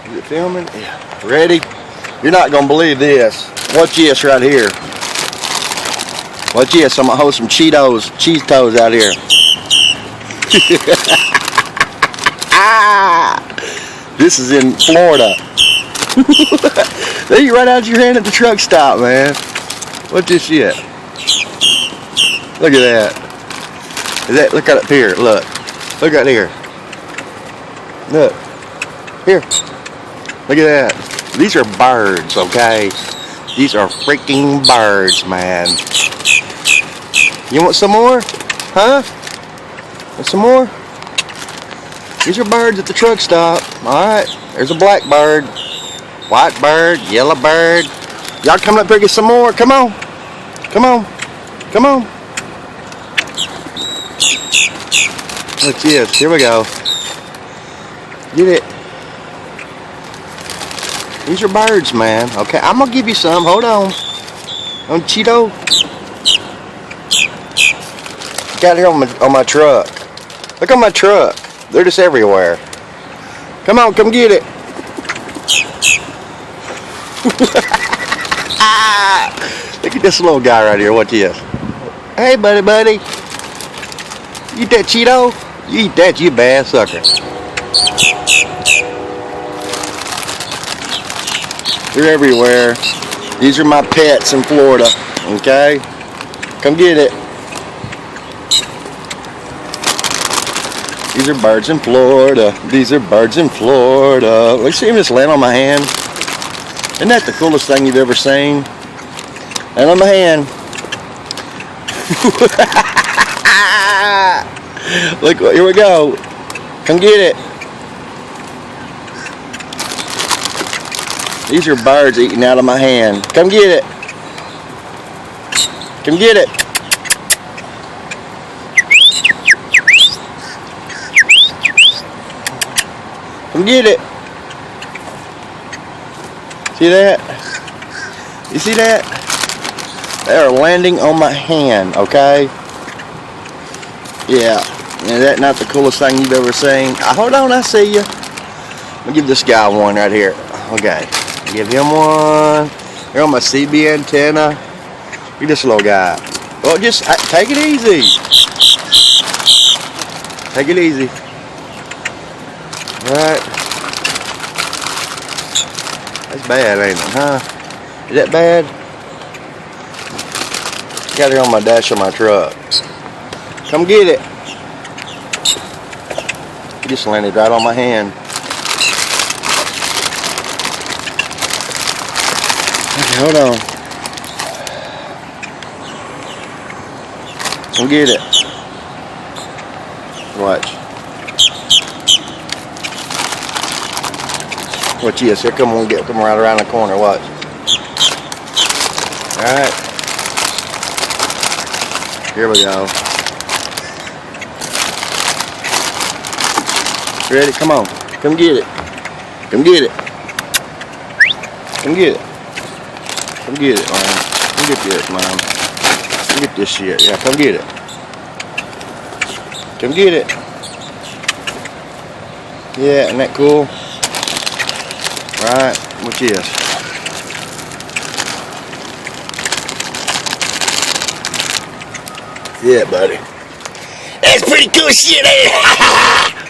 Is it filming? Yeah. Ready? You're not gonna believe this. Watch this right here. Watch this. I'm gonna hold some cheetos out here. This is in Florida. They eat right out of your hand at the truck stop, man. What's this shit? Look at that. Look at up here. Look. Look right here. Look. Here. Look at that. These are birds, okay? These are freaking birds, man. You want some more? Huh? Want some more? These are birds at the truck stop. Alright. There's a black bird. White bird. Yellow bird. Y'all coming up here and get some more? Come on. Come on. Come on. Look at this. Here we go. Get it. These are birds, man. Okay, I'm gonna give you some. Hold on. On Cheeto. Got here on my truck. Look on my truck. They're just everywhere. Come on, come get it. Look at this little guy right here. Watch this. Hey, buddy. You eat that Cheeto? You eat that, you bad sucker. They're everywhere. These are my pets in Florida. Okay? Come get it. These are birds in Florida. These are birds in Florida. Look, see him just land on my hand. Isn't that the coolest thing you've ever seen? Land on my hand. Look, here we go. Come get it. These are birds eating out of my hand. Come get it. Come get it. Come get it. See that? You see that? They are landing on my hand, okay? Yeah. Is that not the coolest thing you've ever seen? Hold on, I see you. Let me give this guy one right here. Okay. Give him one. Here on my CB antenna. Look at this little guy. Well, just take it easy. Take it easy. Alright. That's bad, ain't it, huh? Is that bad? Got it on my dash of my truck. Come get it. He just landed right on my hand. Okay, hold on. Come get it. Watch. Watch this. Here come right around the corner. Watch. Alright. Here we go. Ready? Come on. Come get it. Come get it. Come get it. Come get it, man. Come get this, man. Come get this shit. Yeah, come get it. Come get it. Yeah, isn't that cool? Right, what's this? Yeah, buddy. That's pretty cool shit, ain't it?